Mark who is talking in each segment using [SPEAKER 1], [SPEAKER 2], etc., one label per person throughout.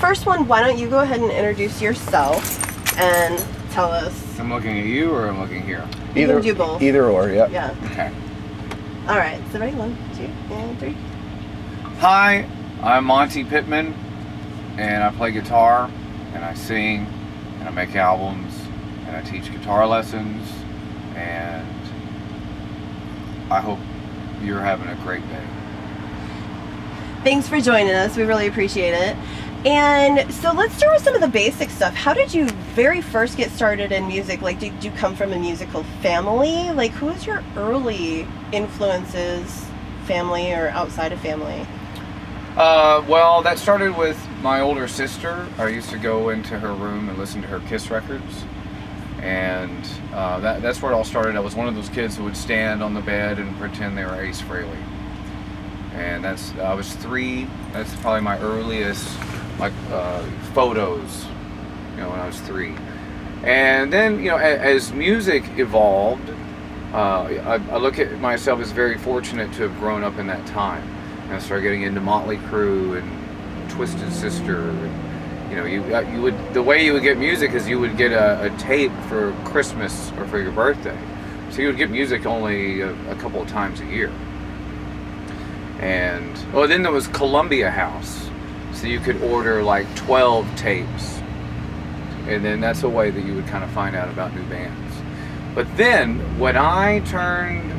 [SPEAKER 1] first one, why don't you go ahead and introduce yourself and tell us.
[SPEAKER 2] I'm looking at you or I'm looking here?
[SPEAKER 1] You can do both.
[SPEAKER 3] Either or, yeah.
[SPEAKER 1] Yeah.
[SPEAKER 2] Okay.
[SPEAKER 1] All right, so ready? 1, 2, and 3.
[SPEAKER 2] Hi, I'm Monte Pittman, and I play guitar, and I sing, and I make albums, and I teach guitar lessons, and I hope you're having a great day.
[SPEAKER 1] Thanks for joining us. We really appreciate it. And so let's start with some of the basic stuff. How did you very first get started in music? Like, did you come from a musical family? Like, who was your early influences, family or outside of family?
[SPEAKER 2] Well, that started with my older sister. I used to go into her room and listen to her Kiss records. And that's where it all started. I was one of those kids who would stand on the bed and pretend they were Ace Frehley. And I was 3. That's probably my earliest photos, when I was 3. And then, as music evolved, I look at myself as very fortunate to have grown up in that time. And I started getting into Motley Crue and Twisted Sister. And, you would, the way you would get music is you would get a tape for Christmas or for your birthday. So you would get music only a couple of times a year. And then there was Columbia House, so you could order like 12 tapes, and then that's a way that you would kind of find out about new bands. But then when I turned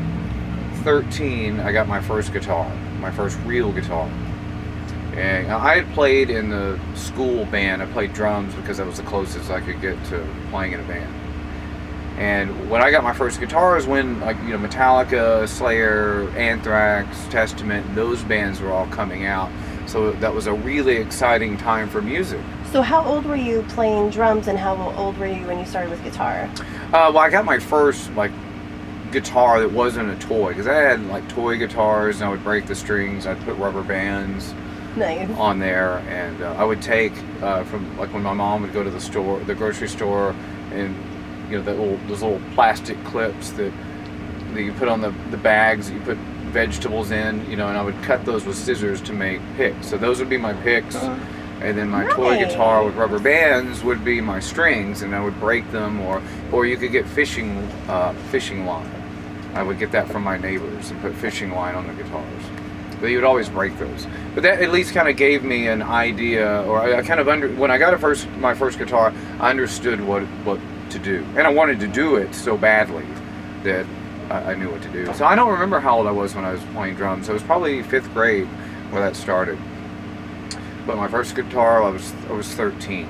[SPEAKER 2] 13, I got my first guitar, my first real guitar. And I had played in the school band. I played drums because that was the closest I could get to playing in a band. And when I got my first guitar is when, Metallica, Slayer, Anthrax, Testament, those bands were all coming out. So that was a really exciting time for music.
[SPEAKER 1] So how old were you playing drums, and how old were you when you started with guitar?
[SPEAKER 2] Well, I got my first, guitar that wasn't a toy. Because I had, toy guitars, and I would break the strings. I'd put rubber bands on there. And I would take, from, when my mom would go to the grocery store, and those little plastic clips that you put on the bags that you put vegetables in, and I would cut those with scissors to make picks. So those would be my picks, and then my toy guitar with rubber bands would be my strings, and I would break them, or you could get fishing line. I would get that from my neighbors and put fishing line on the guitars. But you would always break those. But that at least kind of gave me an idea, or I kind of when I got my first guitar, I understood what to do, and I wanted to do it so badly that I knew what to do. So I don't remember how old I was when I was playing drums. It was probably 5th grade where that started. But my first guitar, I was 13,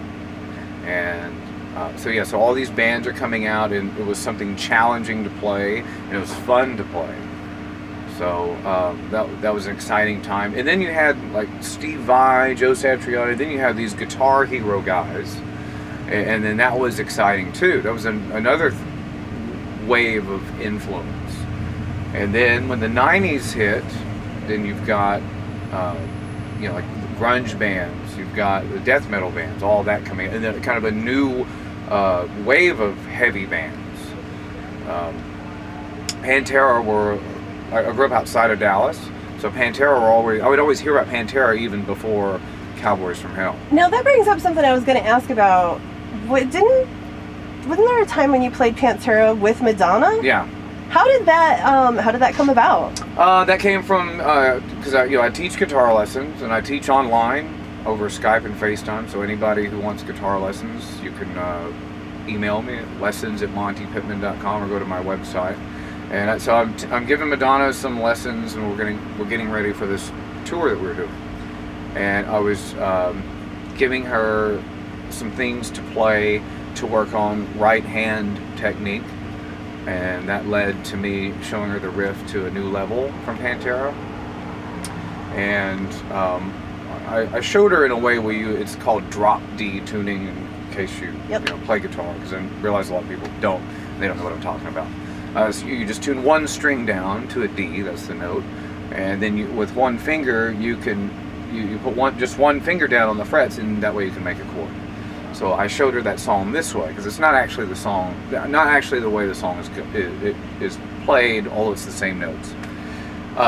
[SPEAKER 2] and so all these bands are coming out, and it was something challenging to play, and it was fun to play. So that was an exciting time. And then you had Steve Vai, Joe Satriani. Then you had these Guitar Hero guys. And then that was exciting too. That was another wave of influence. And then when the 90s hit, then you've got, the grunge bands, you've got the death metal bands, all that coming in. And then kind of a new wave of heavy bands. Pantera I grew up outside of Dallas, so Pantera I would always hear about Pantera even before Cowboys from Hell.
[SPEAKER 1] Now that brings up something I was going to ask about. Wasn't there a time when you played Pantera with Madonna?
[SPEAKER 2] Yeah.
[SPEAKER 1] How did that come about?
[SPEAKER 2] That came from because I teach guitar lessons, and I teach online over Skype and FaceTime. So anybody who wants guitar lessons, you can email me at lessons@montepittman.com or go to my website. And so I'm giving Madonna some lessons, and we're getting ready for this tour that we're doing. And I was giving her some things to play to work on right hand technique, and that led to me showing her the riff to a new level from Pantera. And I showed her in a way where it's called drop D tuning, in case you play guitar, because I realize a lot of people they don't know what I'm talking about. So you just tune one string down to a D, that's the note, and then with one finger you can you put just one finger down on the frets, and that way you can make a chord. So I showed her that song this way, because it's not actually the song, not actually the way the song is played, although it's the same notes.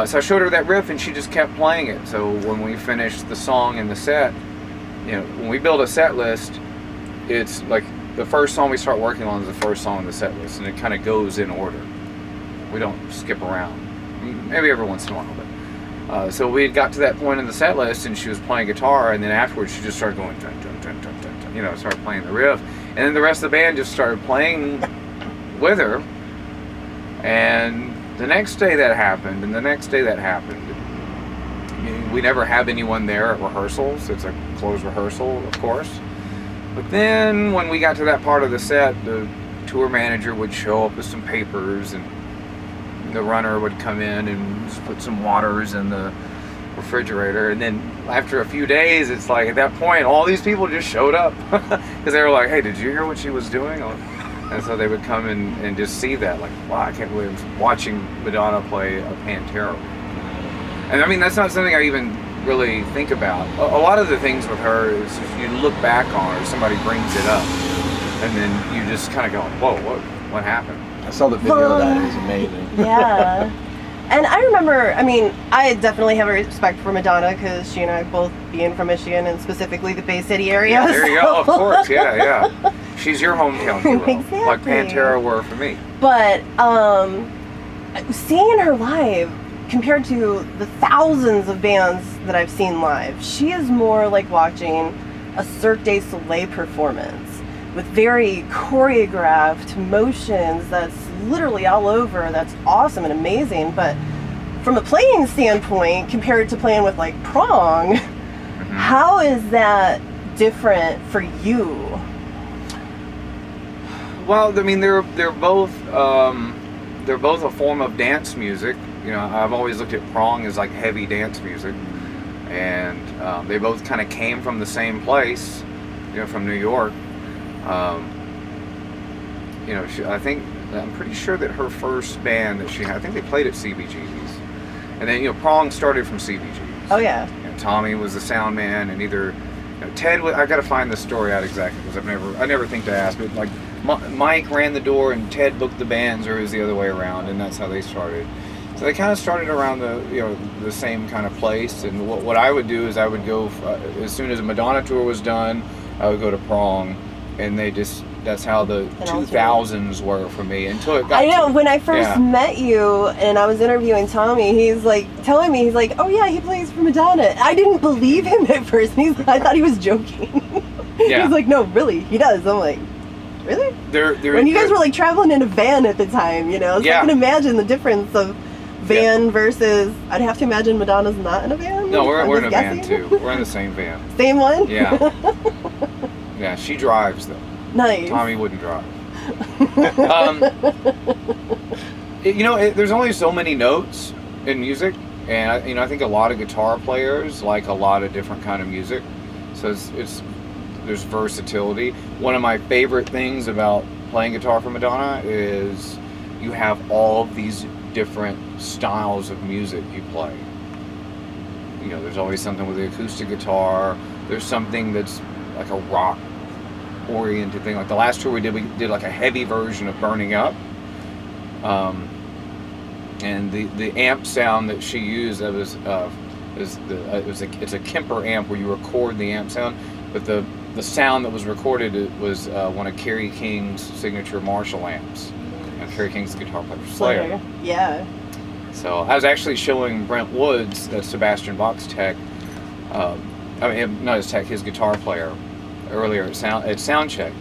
[SPEAKER 2] So I showed her that riff, and she just kept playing it. So when we finished the song and the set, you know, when we build a set list, it's like the first song we start working on is the first song in the set list, and it kind of goes in order. We don't skip around. Maybe every once in a while, but so we got to that point in the set list, and she was playing guitar, and then afterwards she just started going, dun, dun, dun, dun, dun, dun, you know, started playing the riff, and then the rest of the band just started playing with her. And the next day that happened, and the next day that happened. We never have anyone there at rehearsals. It's a closed rehearsal, of course. But then when we got to that part of the set, the tour manager would show up with some papers, and the runner would come in and just put some waters in the refrigerator. And then after a few days, it's like at that point, all these people just showed up because they were like, hey, did you hear what she was doing? And so they would come and just see that, like, wow, I can't believe I'm watching Madonna play a Pantera. And I mean, that's not something I even really think about. A lot of the things with her is you look back on her, somebody brings it up, and then you just kind of go, whoa, what happened?
[SPEAKER 3] I saw the video of that. It was amazing.
[SPEAKER 1] Yeah. And I remember, I mean, I definitely have a respect for Madonna because she and I both being from Michigan, and specifically the Bay City area.
[SPEAKER 2] Yeah, there you go, of course, yeah. She's your hometown hero,
[SPEAKER 1] exactly.
[SPEAKER 2] Like Pantera were for me.
[SPEAKER 1] But seeing her live, compared to the thousands of bands that I've seen live, she is more like watching a Cirque du Soleil performance with very choreographed motions that's literally all over. That's awesome and amazing. But from a playing standpoint, compared to playing with like Prong, how is that different for you?
[SPEAKER 2] Well, I mean, they're both a form of dance music. You know, I've always looked at Prong as like heavy dance music, and they both kind of came from the same place, you know, from New York. You know, I'm pretty sure that her first band that she had, I think they played at CBGB's, and then, you know, Prong started from CBGB's.
[SPEAKER 1] Oh yeah.
[SPEAKER 2] And Tommy was the sound man, and either, you know, Ted. I got to find the story out exactly because I never think to ask, but like Mike ran the door and Ted booked the bands, or it was the other way around, and that's how they started. So they kind of started around the same kind of place. And what I would do is I would go as soon as a Madonna tour was done, I would go to Prong, and that's how the 2000s were for me until it got.
[SPEAKER 1] I know when I first met you and I was interviewing Tommy, he's like telling me, he's like, oh yeah, he plays for Madonna. I didn't believe him at first. I thought he was joking.
[SPEAKER 2] Yeah.
[SPEAKER 1] He's like, no, really, he does. I'm like, really?
[SPEAKER 2] When
[SPEAKER 1] you guys were like traveling in a van at the time, you know, so I can imagine the difference of van versus. I'd have to imagine Madonna's not in a van.
[SPEAKER 2] No, we're in a van too. We're in the same van.
[SPEAKER 1] Same one?
[SPEAKER 2] Yeah. Yeah, she drives though.
[SPEAKER 1] Nice.
[SPEAKER 2] Tommy wouldn't drive. You know, there's only so many notes in music, and I think a lot of guitar players like a lot of different kind of music. So there's versatility. One of my favorite things about playing guitar for Madonna is you have all of these different styles of music you play. You know, there's always something with the acoustic guitar. There's something that's like a rock oriented thing. Like the last tour we did like a heavy version of Burning Up. And the amp sound that she used, it's a Kemper amp where you record the amp sound, but the sound that was recorded was one of Kerry King's signature Marshall amps. And Kerry King's the guitar player for Slayer.
[SPEAKER 1] Yeah.
[SPEAKER 2] So I was actually showing Brent Woods, that's Sebastian Bach's tech, not his tech, his guitar player, earlier at Soundcheck.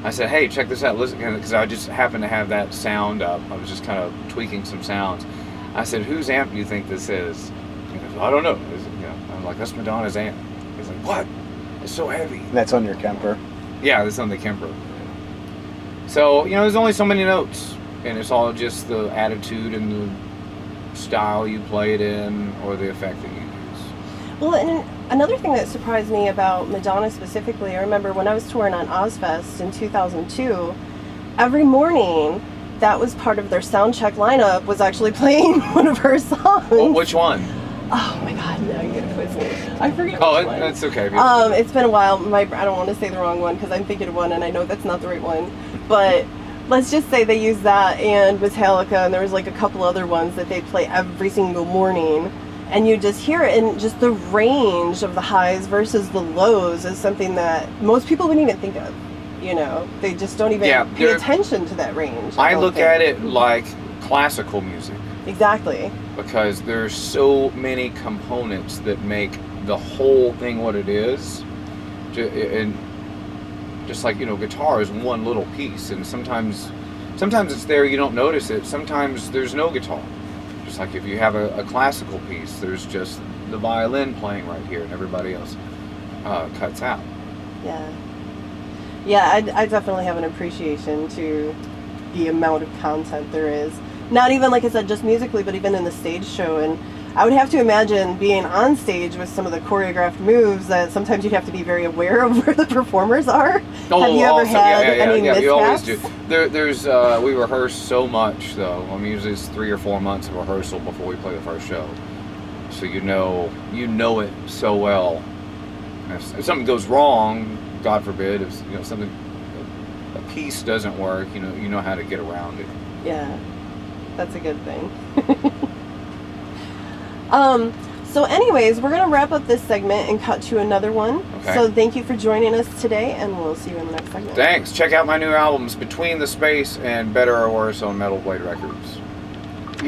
[SPEAKER 2] I said, hey, check this out, listen, because I just happened to have that sound up. I was just kind of tweaking some sounds. I said, whose amp do you think this is? He goes, I don't know. I'm like, that's Madonna's amp. He's like, what? It's so heavy.
[SPEAKER 3] That's on your Kemper?
[SPEAKER 2] Yeah, that's on the Kemper. So, there's only so many notes, and it's all just the attitude and the style you play it in, or the effect that you use.
[SPEAKER 1] Well, and another thing that surprised me about Madonna specifically, I remember when I was touring on Ozfest in 2002, every morning, that was part of their soundcheck lineup, was actually playing one of her songs.
[SPEAKER 2] Well, which one?
[SPEAKER 1] Oh my God, now you're gonna quiz me. I forget.
[SPEAKER 2] That's okay.
[SPEAKER 1] It's been a while. I don't want to say the wrong one because I'm thinking of one and I know that's not the right one. But let's just say they used that, and Metallica, and there was like a couple other ones that they play every single morning. And every morning, and you just hear it, and just the range of the highs versus the lows is something that most people wouldn't even think of. They just don't even pay attention to that range.
[SPEAKER 2] I look at it like classical music.
[SPEAKER 1] Exactly.
[SPEAKER 2] Because there's so many components that make the whole thing what it is. And just like, guitar is one little piece, and sometimes it's there, you don't notice it. Sometimes there's no guitar. Just like if you have a classical piece, there's just the violin playing right here, and everybody else cuts out.
[SPEAKER 1] Yeah, I definitely have an appreciation to the amount of content there is. Not even, like I said, just musically, but even in the stage show. And I would have to imagine being on stage with some of the choreographed moves that sometimes you'd have to be very aware of where the performers are. Have you ever had any mishaps?
[SPEAKER 2] You always do. There's we rehearse so much, though. I mean, usually it's 3 or 4 months of rehearsal before we play the first show. So you know it so well. If something goes wrong, God forbid, if something, a piece doesn't work, you know how to get around it.
[SPEAKER 1] Yeah. That's a good thing. So anyways, we're going to wrap up this segment and cut to another one.
[SPEAKER 2] Okay.
[SPEAKER 1] So thank you for joining us today, and we'll see you in the next segment.
[SPEAKER 2] Thanks. Check out my new albums, Between the Space and Better or Worse on Metal Blade Records.